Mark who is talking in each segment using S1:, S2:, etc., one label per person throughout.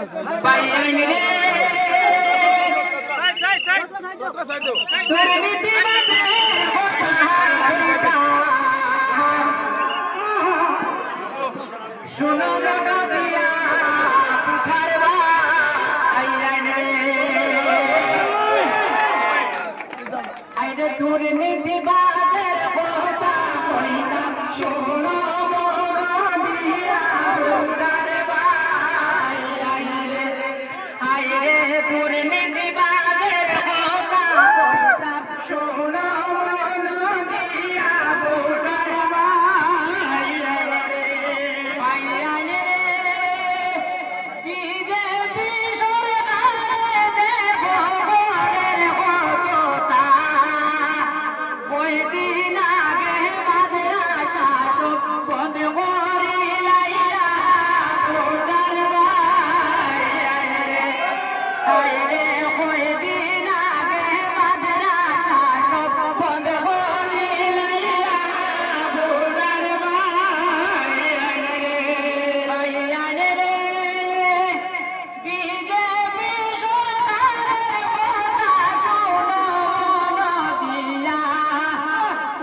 S1: বাইয়ান রে দুর্নীতি বাজে শোনো নদিয়া পিঠার বাইয়ান রে আইরে দুর্নীতি বাজের কথা কইনা শোনো নদিয়া পিঠার বাইয়ান রে আইরে দুর্নীতি বাজের কথা কইনা শোনো নদিয়া পিঠার বাইয়ান রে বাইয়ান রে বিজেপি সরকারে দেখো ঘরের কতটা কয়দিন আগে মাদ্রাসা সব বন্ধ করিলাইয়া ভোটার বাইয়ান রে আইরে কয়দিন আগে মাদ্রাসা সব বন্ধ করিলাইয়া ভোটার বাইয়ান রে বাইয়ান রে বিজেপি সরকারের কথা শোনো নদিয়া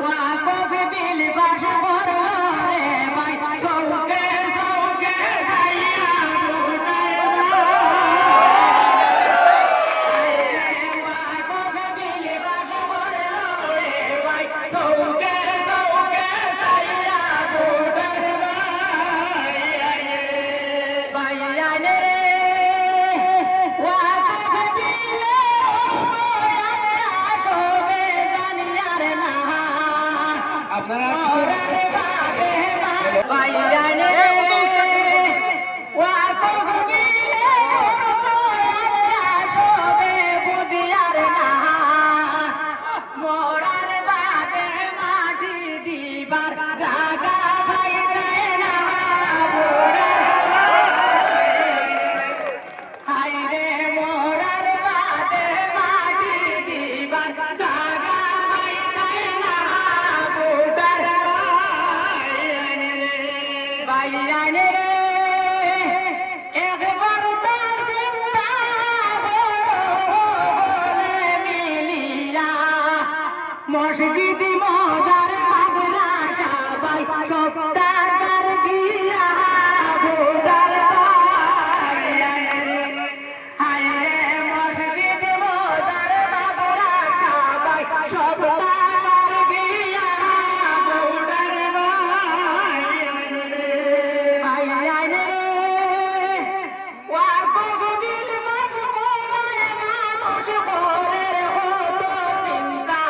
S1: ওয়াকফ বিল পাস করো রে ভাই চৌকে চৌকে যাইয়া ভোটার ওয়াকফ বিল পাস করো রে ভাই চৌকে চৌকে যাইয়া ভোটার বাইয়ান রে ওয়াকফ বিলে আমরা সবে জানিয়ার না আপনারা বাইয়ান রে ওয়াকফ বিলে আমরা সবে বুঝিয়ার না মরার বাদে মাটি দিবার জায়গা পাইতে না হাইরে মরার বাদে মাটি দিবার জায়গা পাইতে না ভোটার বাইয়ান রে বাইয়ান রে একবার তো চিন্তা হলে মিলিয়া মসজিদ মজার মাদ্রাসা বাই সব টাকার গিয়া ভোটার বাইয়ান রে হাইরে মসজিদ মজার মাদ্রাসা বাই সব টাকার গিয়া ভোটার বাইয়ান রে বাইয়ান রে ওয়াকফ বিল মাস হয় মানুষ ঘরের কত চিন্তা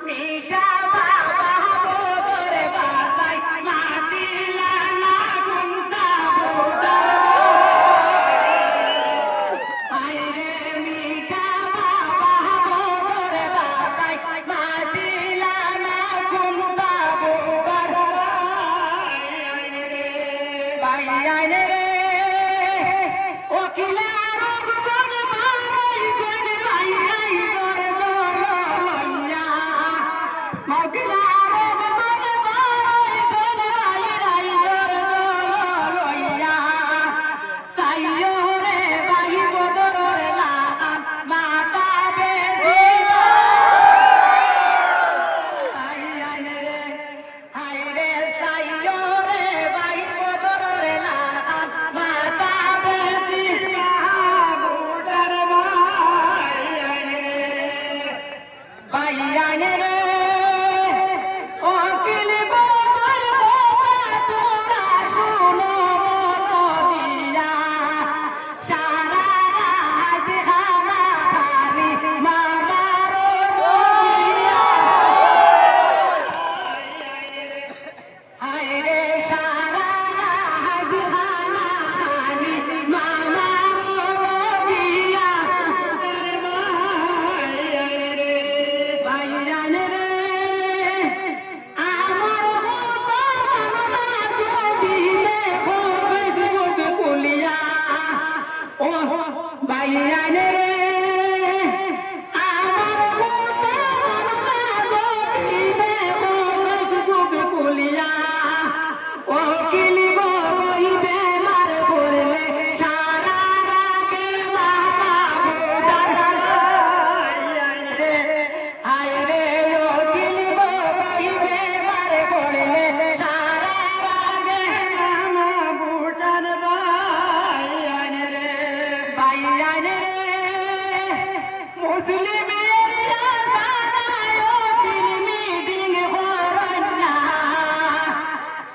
S1: মিঠা বাবা বদর বাসাই মাতিলা না গুন্তা ভোটার আইরে মিঠা বাবা বদর বাসাই মাতিলা না গুন্তা ভোটার বাইয়ান রে বাইয়ান রে ওকিলার গুণ মারাইছেন ভাইয়াই দর লইয়া মকিলার গুণ মারাইছেন ভাইয়াই দর লইয়া সাইয়ো রে ভাই বদরের লাগান মাতা বেশিবা বাইয়ান রে হাইরে সাইয়ো রে ভাই বদরের লাগান মাতা বেশিবা ভোটার বাইয়ান রে বাইয়ান রে অকিল বদর কথা তোরা শোনো নদিয়া সারা রাত খানা খালি মামার নদিয়া হাইরে সারা রাত খানা খালি মামার নদিয়া ভোটার বাইয়ান রে বাইয়ান রে আমার মতো মননা দিলে ফেসবুক খুলিয়া ও বাইয়ান রে আমার মতো মননা দিলে ফেসবুক খুলিয়া ও কিলিব বই বেমার করলে সারা বাইরান রে মুসলিমের আশায় অতির মিটিং হরণ না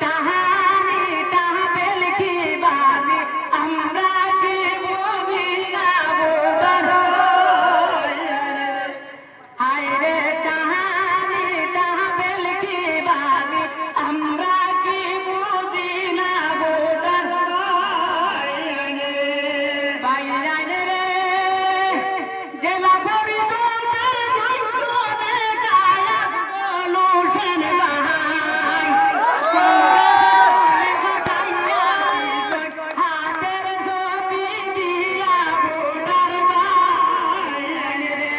S1: তাহানি তাহাবেল কি বাবি আমরা কি বুঝি না বোবার আইরে তাহানি তাহাবেল কি বাবি আমরা কি বুঝি না বোবার বাইরান রে জেলা পরিষদের জনগণে কায়া লোশন বাহাই হাতের ছবি দিয়া ভোটার বাইরান রে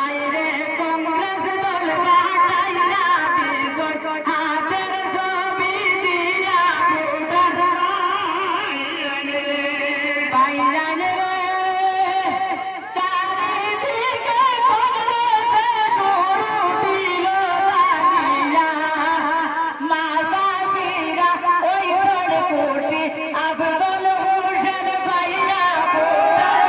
S1: আইরে কংগ্রেস দল বাটাইয়া দিছয় হাতের ছবি দিয়া ভোটার বাইরান রে চারিদিকে কংগ্রেসে গরু দিল লাগিয়া মাসাসিরা ওই ছোট খুশি আব্দুল হোসেন ভাইয়া ভোটার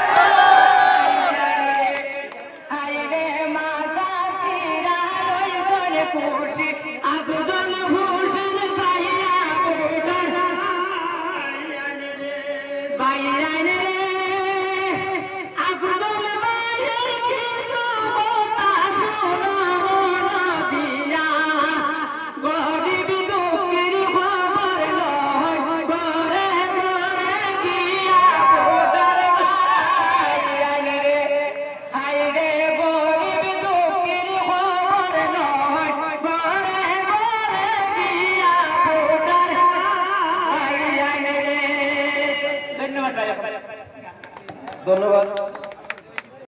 S1: আইরে মাসাসিরা ওই ছোট খুশি আব্দুল হোসেন ভাইয়া ভোটার বাইরান রে আব্দুল ভাইয়ের কিছু কথা শোনো দিয়া গরিব দুঃখীর খবর লয় ঘরে ঘরে গিয়া ভোটার বাইরান রে আইরে গরিব দুঃখীর খবর লয় ঘরে ঘরে গিয়া ভোটার বাইরান রে ধন্যবাদ ভাই
S2: ধন্যবাদ।